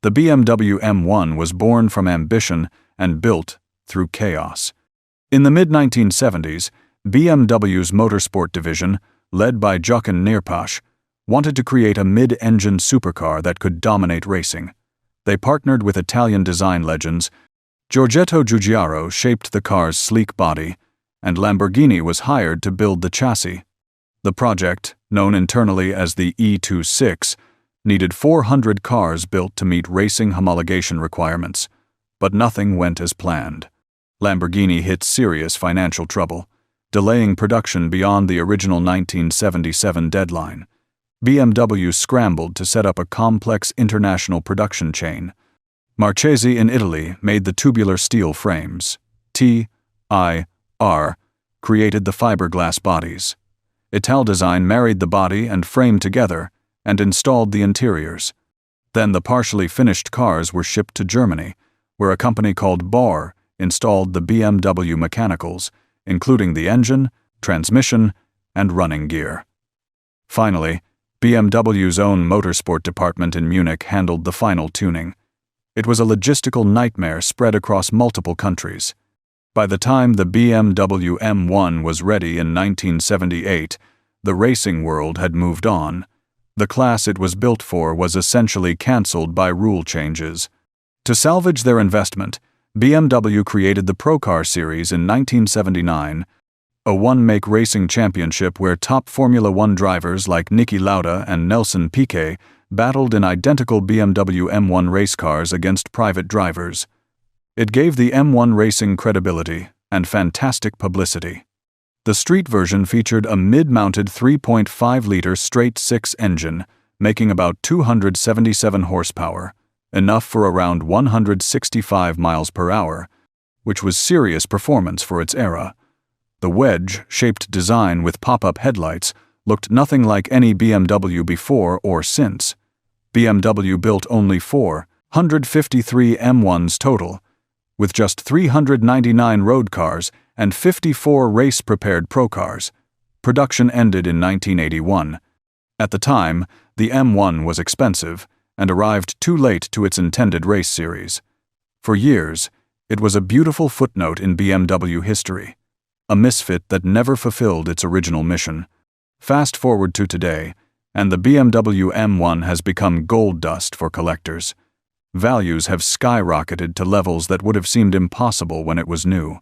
The BMW M1 was born from ambition and built through chaos. In the mid-1970s, BMW's motorsport division, led by Jochen Nierpasch, wanted to create a mid-engine supercar that could dominate racing. They partnered with Italian design legends. Giorgetto Giugiaro shaped the car's sleek body, and Lamborghini was hired to build the chassis. The project, known internally as the E26, needed 400 cars built to meet racing homologation requirements, but nothing went as planned. Lamborghini hit serious financial trouble, delaying production beyond the original 1977 deadline. BMW scrambled to set up a complex international production chain. Marchesi in Italy made the tubular steel frames. TIR created the fiberglass bodies. Italdesign married the body and frame together and installed the interiors. Then the partially finished cars were shipped to Germany, where a company called BAR installed the BMW mechanicals, including the engine, transmission, and running gear. Finally, BMW's own motorsport department in Munich handled the final tuning. It was a logistical nightmare spread across multiple countries. By the time the BMW M1 was ready in 1978, the racing world had moved on. The class it was built for was essentially cancelled by rule changes. To salvage their investment, BMW created the Procar series in 1979, a one-make racing championship where top Formula One drivers like Niki Lauda and Nelson Piquet battled in identical BMW M1 race cars against private drivers. It gave the M1 racing credibility and fantastic publicity. The street version featured a mid-mounted 3.5-liter straight-six engine, making about 277 horsepower, enough for around 165 miles per hour, which was serious performance for its era. The wedge-shaped design with pop-up headlights looked nothing like any BMW before or since. BMW built only 453 M1s total, with just 399 road cars and 54 race-prepared Procars. Production ended in 1981. At the time, the M1 was expensive and arrived too late to its intended race series. For years, it was a beautiful footnote in BMW history, a misfit that never fulfilled its original mission. Fast forward to today, and the BMW M1 has become gold dust for collectors. Values have skyrocketed to levels that would have seemed impossible when it was new.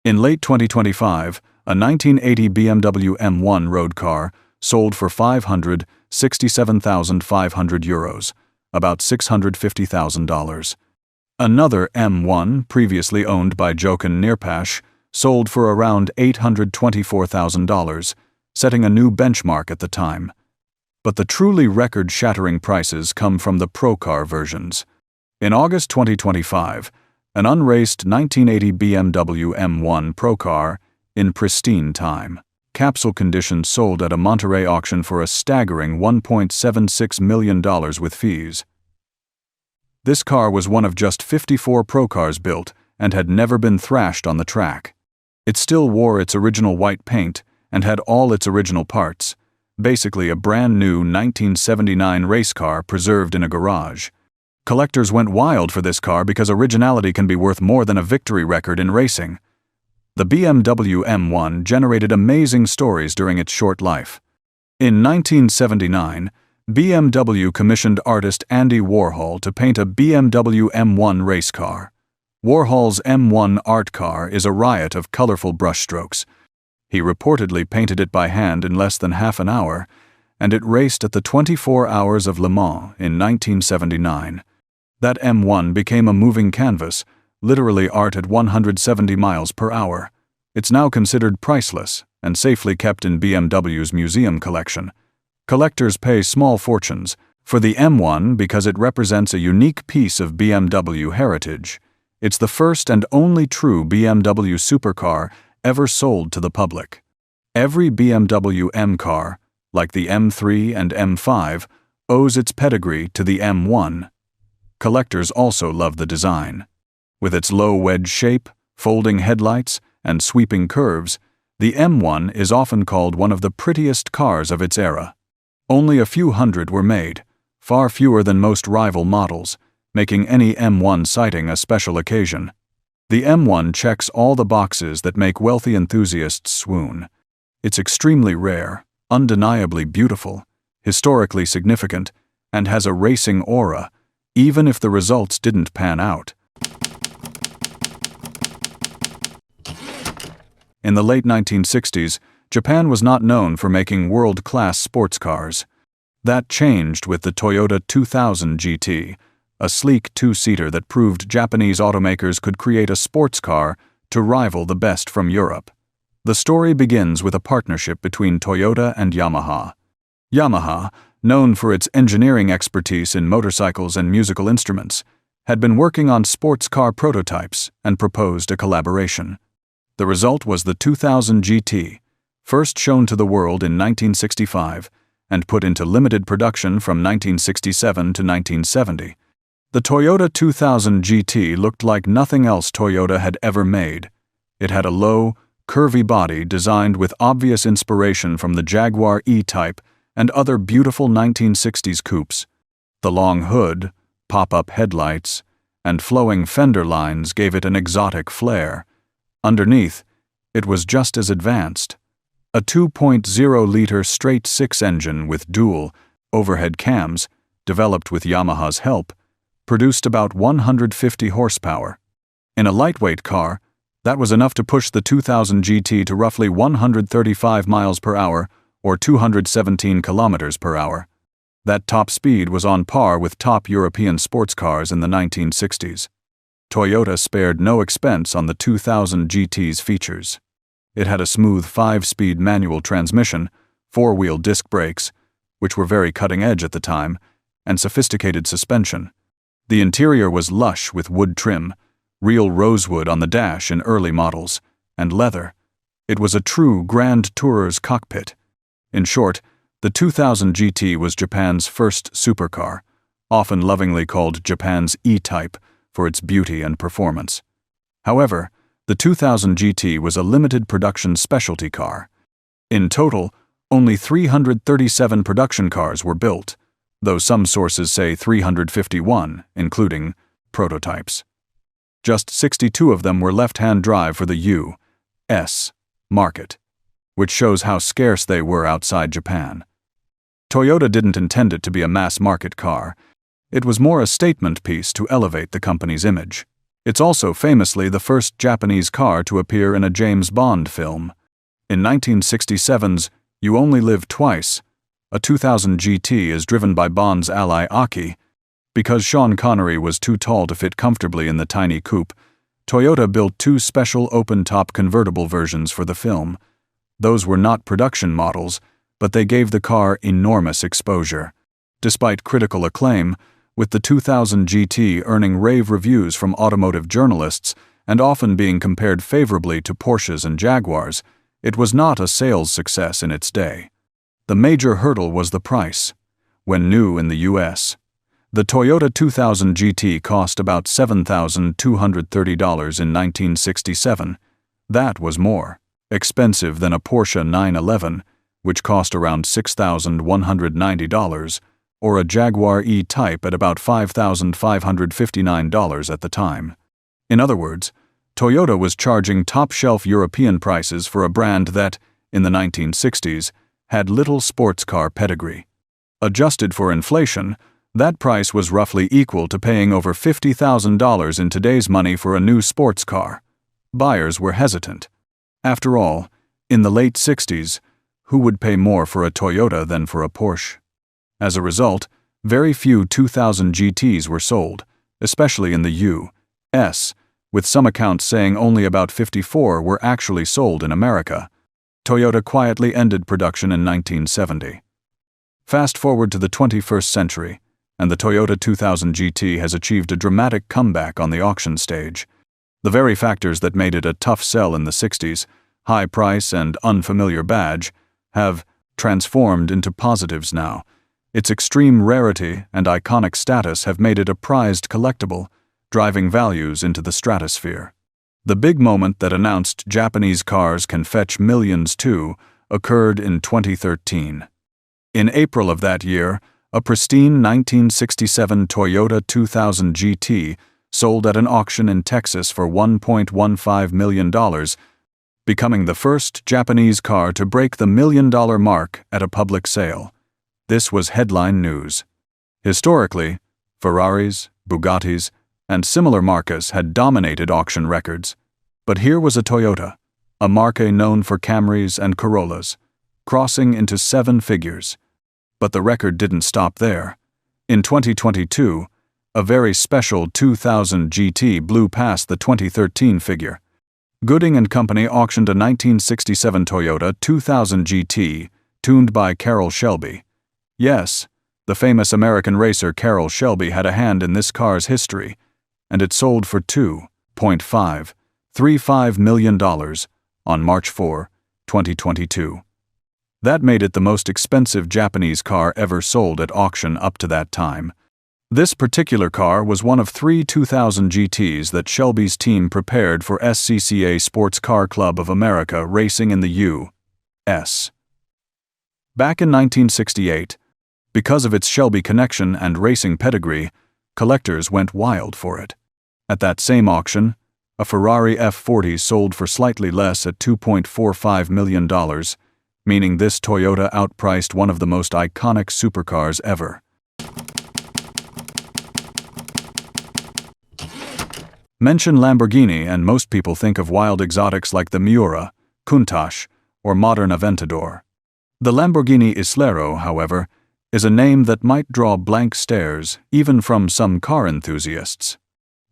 In late 2025, a 1980 BMW M1 road car sold for €567,500, about $650,000. Another M1, previously owned by Jochen Nierpasch, sold for around $824,000, setting a new benchmark at the time. But the truly record-shattering prices come from the Procar versions. In August 2025, an unraced 1980 BMW M1 Procar, in pristine time, capsule condition, sold at a Monterey auction for a staggering $1.76 million with fees. This car was one of just 54 Procars built and had never been thrashed on the track. It still wore its original white paint and had all its original parts, basically a brand new 1979 race car preserved in a garage. Collectors went wild for this car because originality can be worth more than a victory record in racing. The BMW M1 generated amazing stories during its short life. In 1979, BMW commissioned artist Andy Warhol to paint a BMW M1 race car. Warhol's M1 art car is a riot of colorful brushstrokes. He reportedly painted it by hand in less than half an hour, and it raced at the 24 Hours of Le Mans in 1979. That M1 became a moving canvas, literally art at 170 miles per hour. It's now considered priceless and safely kept in BMW's museum collection. Collectors pay small fortunes for the M1 because it represents a unique piece of BMW heritage. It's the first and only true BMW supercar ever sold to the public. Every BMW M car, like the M3 and M5, owes its pedigree to the M1. Collectors also love the design. With its low wedge shape, folding headlights, and sweeping curves, the M1 is often called one of the prettiest cars of its era. Only a few hundred were made, far fewer than most rival models, making any M1 sighting a special occasion. The M1 checks all the boxes that make wealthy enthusiasts swoon. It's extremely rare, undeniably beautiful, historically significant, and has a racing aura, even if the results didn't pan out. In the late 1960s, Japan was not known for making world-class sports cars. That changed with the Toyota 2000 GT, a sleek two-seater that proved Japanese automakers could create a sports car to rival the best from Europe. The story begins with a partnership between Toyota and Yamaha. Yamaha, known for its engineering expertise in motorcycles and musical instruments, had been working on sports car prototypes and proposed a collaboration. The result was the 2000 GT, first shown to the world in 1965 and put into limited production from 1967 to 1970. The Toyota 2000 GT looked like nothing else Toyota had ever made. It had a low, curvy body designed with obvious inspiration from the Jaguar E-Type and other beautiful 1960s coupes. The long hood, pop-up headlights, and flowing fender lines gave it an exotic flair. Underneath, it was just as advanced. A 2.0-liter straight-six engine with dual, overhead cams, developed with Yamaha's help, produced about 150 horsepower. In a lightweight car, that was enough to push the 2000 GT to roughly 135 miles per hour or 217 kilometers per hour. That top speed was on par with top European sports cars in the 1960s. Toyota spared no expense on the 2000 GT's features. It had a smooth 5-speed manual transmission, 4-wheel disc brakes, which were very cutting-edge at the time, and sophisticated suspension. The interior was lush with wood trim, real rosewood on the dash in early models, and leather. It was a true grand tourer's cockpit. In short, the 2000 GT was Japan's first supercar, often lovingly called Japan's E-Type for its beauty and performance. However, the 2000 GT was a limited production specialty car. In total, only 337 production cars were built, though some sources say 351, including prototypes. Just 62 of them were left-hand drive for the U.S. market, which shows how scarce they were outside Japan. Toyota didn't intend it to be a mass-market car. It was more a statement piece to elevate the company's image. It's also famously the first Japanese car to appear in a James Bond film. In 1967's You Only Live Twice, a 2000 GT is driven by Bond's ally Aki. Because Sean Connery was too tall to fit comfortably in the tiny coupe, Toyota built 2 special open-top convertible versions for the film. Those were not production models, but they gave the car enormous exposure. Despite critical acclaim, with the 2000 GT earning rave reviews from automotive journalists and often being compared favorably to Porsches and Jaguars, it was not a sales success in its day. The major hurdle was the price. When new in the U.S., the Toyota 2000 GT cost about $7,230 in 1967. That was more expensive than a Porsche 911, which cost around $6,190, or a Jaguar E-Type at about $5,559 at the time. In other words, Toyota was charging top-shelf European prices for a brand that, in the 1960s, had little sports car pedigree. Adjusted for inflation, that price was roughly equal to paying over $50,000 in today's money for a new sports car. Buyers were hesitant. After all, in the late 60s, who would pay more for a Toyota than for a Porsche? As a result, very few 2000 GTs were sold, especially in the U.S., with some accounts saying only about 54 were actually sold in America. Toyota quietly ended production in 1970. Fast forward to the 21st century, and the Toyota 2000 GT has achieved a dramatic comeback on the auction stage. The very factors that made it a tough sell in the 60s, high price and unfamiliar badge, have transformed into positives now. Its extreme rarity and iconic status have made it a prized collectible, driving values into the stratosphere. The big moment that announced Japanese cars can fetch millions too occurred in 2013. In April of that year, a pristine 1967 Toyota 2000 GT sold at an auction in Texas for $1.15 million, becoming the first Japanese car to break the $1 million mark at a public sale. This was headline news. Historically, Ferraris, Bugattis, and similar marcas had dominated auction records. But here was a Toyota, a marque known for Camrys and Corollas, crossing into 7 figures. But the record didn't stop there. In 2022, a very special 2000 GT blew past the 2013 figure. Gooding & Company auctioned a 1967 Toyota 2000 GT tuned by Carroll Shelby. Yes, the famous American racer Carroll Shelby had a hand in this car's history, and it sold for $2.535 million on March 4, 2022. That made it the most expensive Japanese car ever sold at auction up to that time. This particular car was one of 3 2000 GTs that Shelby's team prepared for SCCA Sports Car Club of America racing in the U.S. Back in 1968, because of its Shelby connection and racing pedigree, collectors went wild for it. At that same auction, a Ferrari F40 sold for slightly less at $2.45 million, meaning this Toyota outpriced one of the most iconic supercars ever. Mention Lamborghini and most people think of wild exotics like the Miura, Countach, or modern Aventador. The Lamborghini Islero, however, is a name that might draw blank stares even from some car enthusiasts.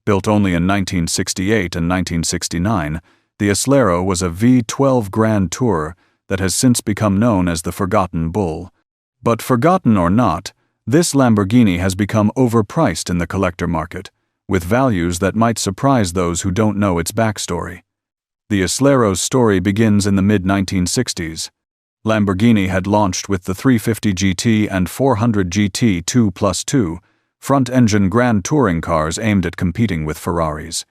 Built only in 1968 and 1969, the Islero was a V12 Grand Tourer that has since become known as the Forgotten Bull. But forgotten or not, this Lamborghini has become overpriced in the collector market, with values that might surprise those who don't know its backstory. The Islero's story begins in the mid-1960s. Lamborghini had launched with the 350 GT and 400 GT 2+2 front-engine grand touring cars aimed at competing with Ferraris.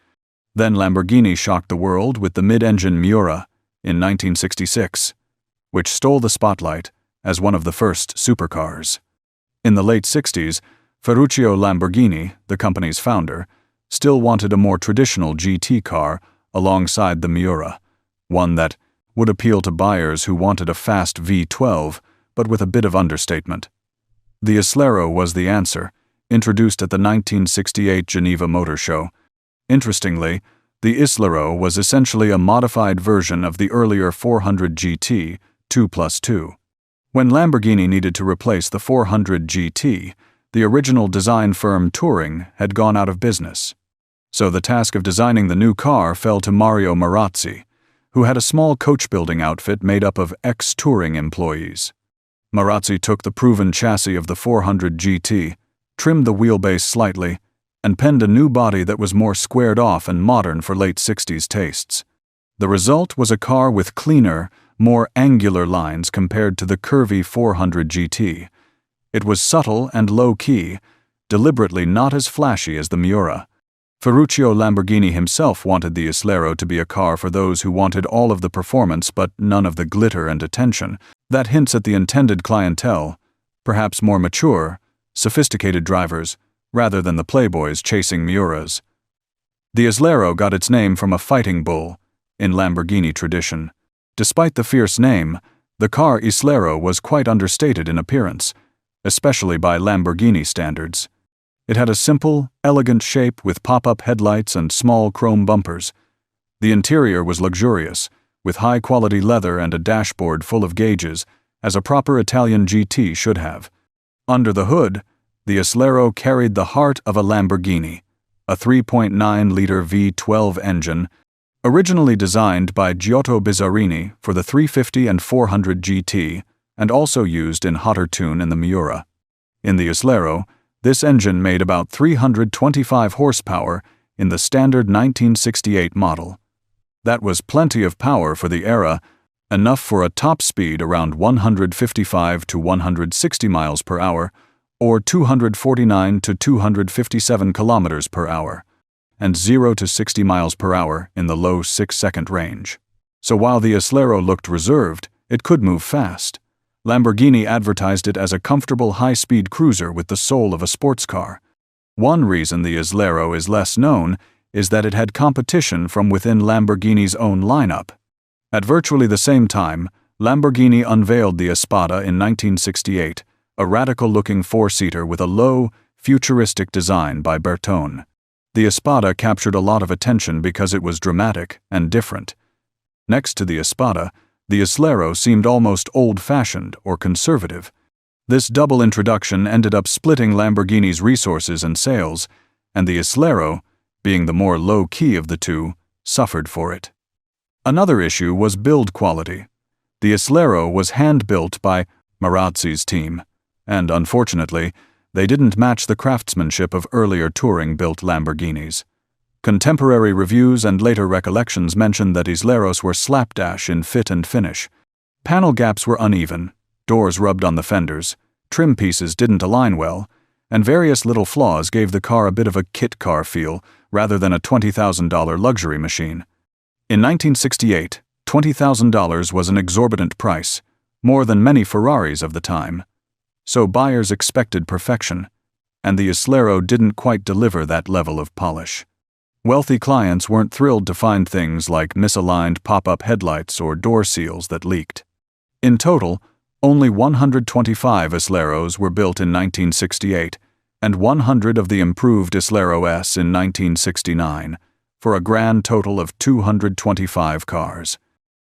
Then Lamborghini shocked the world with the mid-engine Miura in 1966, which stole the spotlight as one of the first supercars. In the late 60s, Ferruccio Lamborghini, the company's founder, still wanted a more traditional GT car alongside the Miura, one that would appeal to buyers who wanted a fast V12, but with a bit of understatement. The Islero was the answer, introduced at the 1968 Geneva Motor Show. Interestingly, the Islero was essentially a modified version of the earlier 400 GT 2+2. When Lamborghini needed to replace the 400 GT, the original design firm Touring had gone out of business. So the task of designing the new car fell to Mario Marazzi, who had a small coach-building outfit made up of ex-Touring employees. Marazzi took the proven chassis of the 400 GT, trimmed the wheelbase slightly, and penned a new body that was more squared off and modern for late 60s tastes. The result was a car with cleaner, more angular lines compared to the curvy 400 GT. It was subtle and low-key, deliberately not as flashy as the Miura. Ferruccio Lamborghini himself wanted the Islero to be a car for those who wanted all of the performance but none of the glitter and attention. That hints at the intended clientele, perhaps more mature, sophisticated drivers, rather than the playboys chasing Miuras. The Islero got its name from a fighting bull, in Lamborghini tradition. Despite the fierce name, the car Islero was quite understated in appearance, especially by Lamborghini standards. It had a simple, elegant shape with pop-up headlights and small chrome bumpers. The interior was luxurious, with high-quality leather and a dashboard full of gauges, as a proper Italian GT should have. Under the hood, the Islero carried the heart of a Lamborghini, a 3.9-liter V12 engine, originally designed by Giotto Bizzarini for the 350 and 400 GT, and also used in hotter tune in the Miura. In the Islero, this engine made about 325 horsepower in the standard 1968 model. That was plenty of power for the era, enough for a top speed around 155 to 160 miles per hour, or 249 to 257 kilometers per hour, and 0 to 60 miles per hour in the low 6-second range. So while the Islero looked reserved, it could move fast. Lamborghini advertised it as a comfortable high-speed cruiser with the soul of a sports car. One reason the Islero is less known is that it had competition from within Lamborghini's own lineup. At virtually the same time, Lamborghini unveiled the Espada in 1968, a radical-looking four-seater with a low, futuristic design by Bertone. The Espada captured a lot of attention because it was dramatic and different. Next to the Espada, the Islero seemed almost old-fashioned or conservative. This double introduction ended up splitting Lamborghini's resources and sales, and the Islero, being the more low-key of the two, suffered for it. Another issue was build quality. The Islero was hand-built by Marazzi's team, and unfortunately, they didn't match the craftsmanship of earlier touring-built Lamborghinis. Contemporary reviews and later recollections mentioned that Isleros were slapdash in fit and finish. Panel gaps were uneven, doors rubbed on the fenders, trim pieces didn't align well, and various little flaws gave the car a bit of a kit car feel rather than a $20,000 luxury machine. In 1968, $20,000 was an exorbitant price, more than many Ferraris of the time. So buyers expected perfection, and the Islero didn't quite deliver that level of polish. Wealthy clients weren't thrilled to find things like misaligned pop-up headlights or door seals that leaked. In total, only 125 Isleros were built in 1968, and 100 of the improved Islero S in 1969, for a grand total of 225 cars.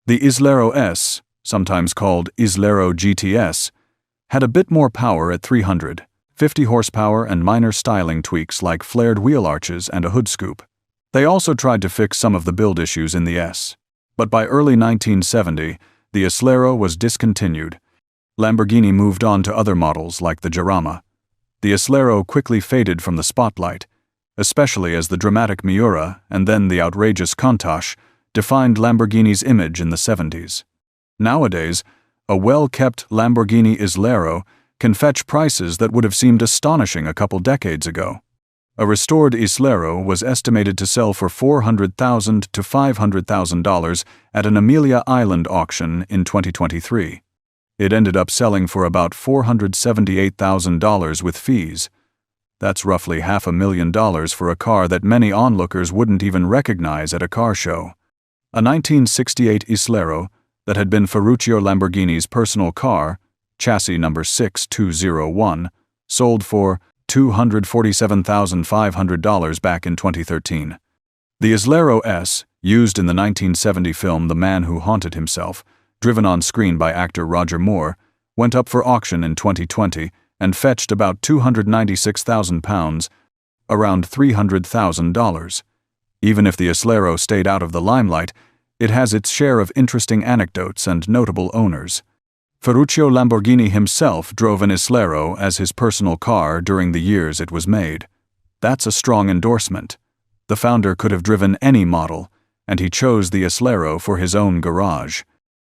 The Islero S, sometimes called Islero GTS, had a bit more power at 350 horsepower and minor styling tweaks like flared wheel arches and a hood scoop. They also tried to fix some of the build issues in the S, but by early 1970, the Islero was discontinued. Lamborghini moved on to other models like the Jarama. The Islero quickly faded from the spotlight, especially as the dramatic Miura and then the outrageous Countach defined Lamborghini's image in the 70s. Nowadays, a well-kept Lamborghini Islero can fetch prices that would have seemed astonishing a couple decades ago. A restored Islero was estimated to sell for $400,000 to $500,000 at an Amelia Island auction in 2023. It ended up selling for about $478,000 with fees. That's roughly $500,000 for a car that many onlookers wouldn't even recognize at a car show. A 1968 Islero that had been Ferruccio Lamborghini's personal car, chassis number 6201, sold for $247,500 back in 2013. The Islero S, used in the 1970 film The Man Who Haunted Himself, driven on screen by actor Roger Moore, went up for auction in 2020 and fetched about £296,000, around $300,000. Even if the Islero stayed out of the limelight, it has its share of interesting anecdotes and notable owners. Ferruccio Lamborghini himself drove an Islero as his personal car during the years it was made. That's a strong endorsement. The founder could have driven any model, and he chose the Islero for his own garage.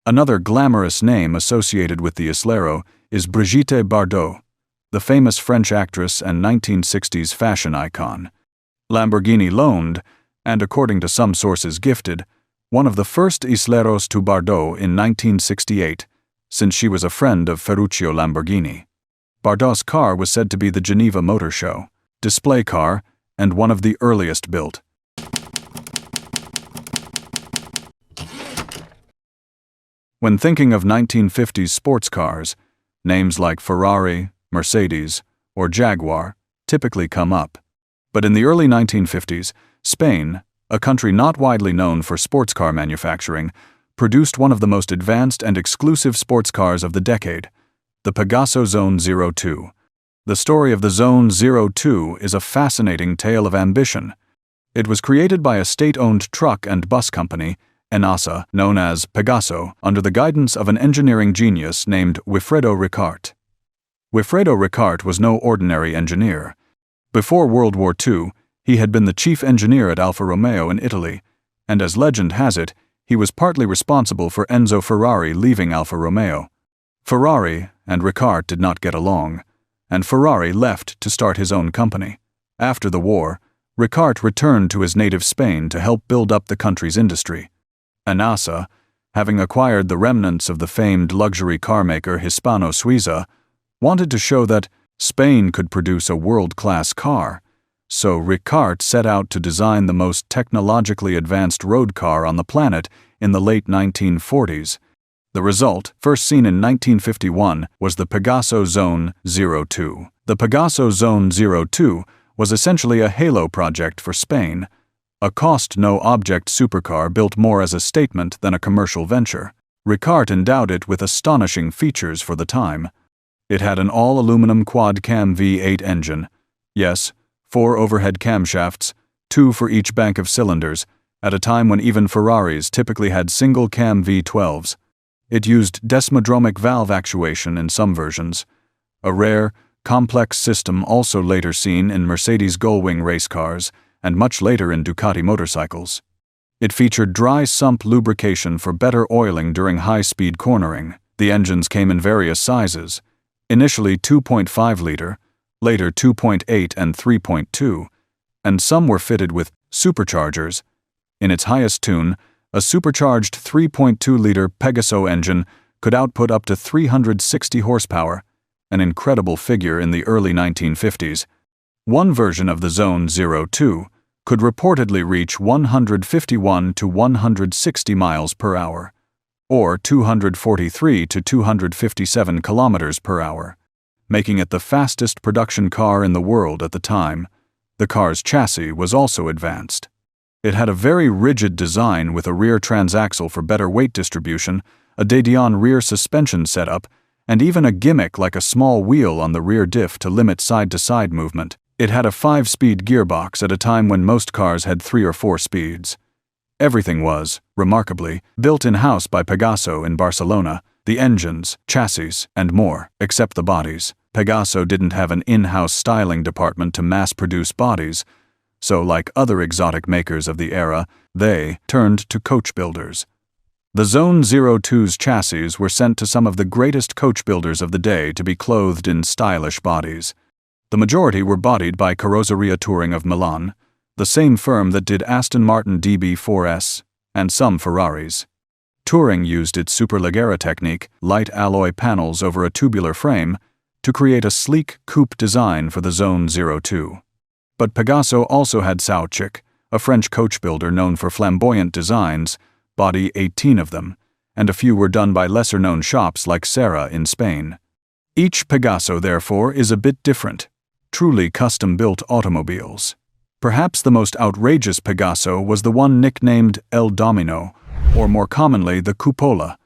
Another glamorous name associated with the Islero is Brigitte Bardot, the famous French actress and 1960s fashion icon. Lamborghini loaned, and according to some sources gifted, one of the first Isleros to Bardot in 1968, since she was a friend of Ferruccio Lamborghini. Bardot's car was said to be the Geneva Motor Show display car and one of the earliest built. When thinking of 1950s sports cars, names like Ferrari, Mercedes, or Jaguar typically come up. But in the early 1950s, Spain, a country not widely known for sports car manufacturing, produced one of the most advanced and exclusive sports cars of the decade, the Pegaso Z-102. The story of the Z-102 is a fascinating tale of ambition. It was created by a state-owned truck and bus company, ENASA, known as Pegaso, under the guidance of an engineering genius named Wilfredo Ricart. Wilfredo Ricart was no ordinary engineer. Before World War II, he had been the chief engineer at Alfa Romeo in Italy, and as legend has it, he was partly responsible for Enzo Ferrari leaving Alfa Romeo. Ferrari and Ricart did not get along, and Ferrari left to start his own company. After the war, Ricart returned to his native Spain to help build up the country's industry. ENASA, having acquired the remnants of the famed luxury carmaker Hispano-Suiza, wanted to show that Spain could produce a world-class car, so Ricart set out to design the most technologically advanced road car on the planet in the late 1940s. The result, first seen in 1951, was the Pegaso Z-102. The Pegaso Z-102 was essentially a halo project for Spain, a cost-no-object supercar built more as a statement than a commercial venture. Ricart endowed it with astonishing features for the time. It had an all-aluminum quad-cam V8 engine. Yes, 4 overhead camshafts, 2 for each bank of cylinders, at a time when even Ferraris typically had single-cam V12s. It used desmodromic valve actuation in some versions, a rare, complex system also later seen in Mercedes Gullwing race cars and much later in Ducati motorcycles. It featured dry sump lubrication for better oiling during high-speed cornering. The engines came in various sizes, initially 2.5-liter, later 2.8 and 3.2, and some were fitted with superchargers. In its highest tune, a supercharged 3.2-liter Pegaso engine could output up to 360 horsepower, an incredible figure in the early 1950s. One version of the Z-102 could reportedly reach 151 to 160 miles per hour, or 243 to 257 kilometers per hour, making it the fastest production car in the world at the time. The car's chassis was also advanced. It had a very rigid design with a rear transaxle for better weight distribution, a de Dion rear suspension setup, and even a gimmick like a small wheel on the rear diff to limit side-to-side movement. It had a 5-speed gearbox at a time when most cars had 3 or 4 speeds. Everything was, remarkably, built in-house by Pegaso in Barcelona, the engines, chassis, and more, except the bodies. Pegaso didn't have an in-house styling department to mass-produce bodies, so like other exotic makers of the era, they turned to coach builders. The Z-102's chassis were sent to some of the greatest coach builders of the day to be clothed in stylish bodies. The majority were bodied by Carrozzeria Touring of Milan, the same firm that did Aston Martin DB4S, and some Ferraris. Touring used its superleggera technique, light alloy panels over a tubular frame, to create a sleek coupe design for the Z-102. But Pegaso also had Sauchic, a French coach builder known for flamboyant designs, body 18 of them, and a few were done by lesser-known shops like Serra in Spain. Each Pegaso, therefore, is a bit different, truly custom-built automobiles. Perhaps the most outrageous Pegaso was the one nicknamed El Domino, or more commonly the Cupola.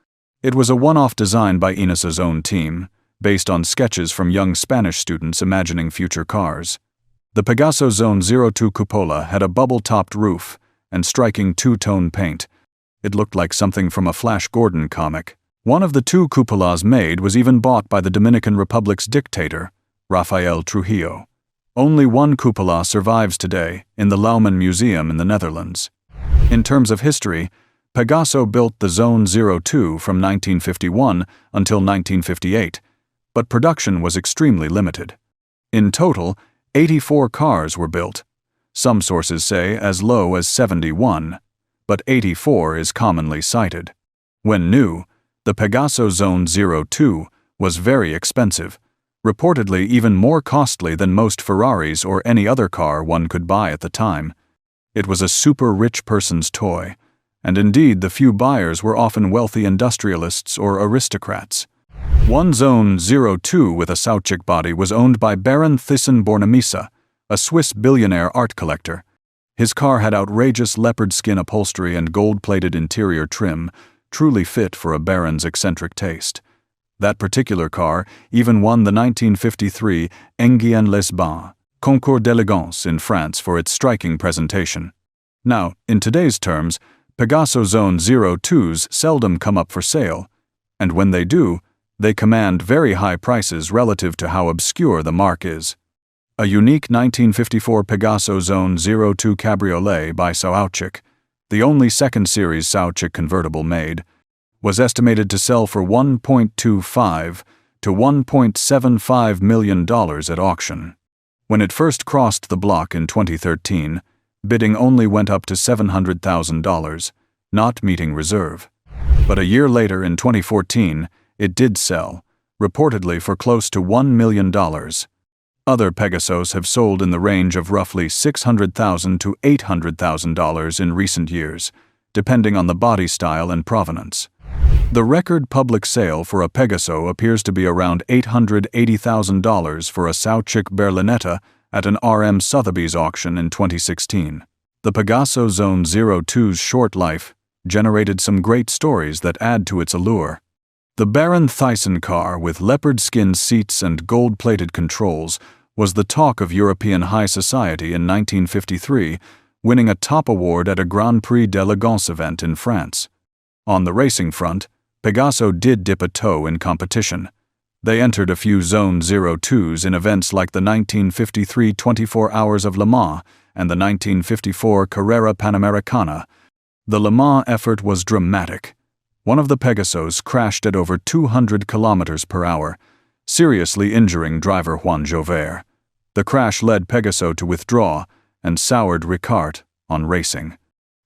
It was a one-off design by Ines's own team, based on sketches from young Spanish students imagining future cars. The Pegaso Z-102 Cupola had a bubble-topped roof and striking two-tone paint. It looked like something from a Flash Gordon comic. One of the 2 cupolas made was even bought by the Dominican Republic's dictator, Rafael Trujillo. Only one cupola survives today in the Lauman Museum in the Netherlands. In terms of history, Pegaso built the Z-102 from 1951 until 1958, but production was extremely limited. In total, 84 cars were built. Some sources say as low as 71, but 84 is commonly cited. When new, the Pegaso Z-102 was very expensive, reportedly even more costly than most Ferraris or any other car one could buy at the time. It was a super rich person's toy, and indeed the few buyers were often wealthy industrialists or aristocrats. One Z-102 with a Sauchic body was owned by Baron Thyssen-Bornemisza, a Swiss billionaire art collector. His car had outrageous leopard skin upholstery and gold-plated interior trim, truly fit for a baron's eccentric taste. That particular car even won the 1953 Enghien-les-Bains Concours d'Elegance in France for its striking presentation. Now, in today's terms, Pegaso Z-102s seldom come up for sale, and when they do, they command very high prices relative to how obscure the marque is. A unique 1954 Pegaso Z-102 Cabriolet by Sauchic, the only second series Sauchic convertible made, was estimated to sell for $1.25 to $1.75 million at auction. When it first crossed the block in 2013, bidding only went up to $700,000, not meeting reserve. But a year later, in 2014, it did sell, reportedly for close to $1 million. Other Pegasos have sold in the range of roughly $600,000 to $800,000 in recent years, depending on the body style and provenance. The record public sale for a Pegaso appears to be around $880,000 for a Sauchick Berlinetta at an RM Sotheby's auction in 2016. The Pegaso Z-102's short life generated some great stories that add to its allure. The Baron Thyssen car with leopard skin seats and gold-plated controls was the talk of European high society in 1953, winning a top award at a Grand Prix d'Elegance event in France. On the racing front, Pegaso did dip a toe in competition. They entered a few Z-102s in events like the 1953 24 Hours of Le Mans and the 1954 Carrera Panamericana. The Le Mans effort was dramatic. One of the Pegasos crashed at over 200 kilometers per hour, seriously injuring driver Juan Jover. The crash led Pegaso to withdraw and soured Ricard on racing.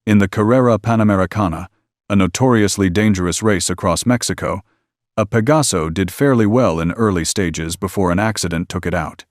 In the Carrera Panamericana, a notoriously dangerous race across Mexico, a Pegaso did fairly well in early stages before an accident took it out.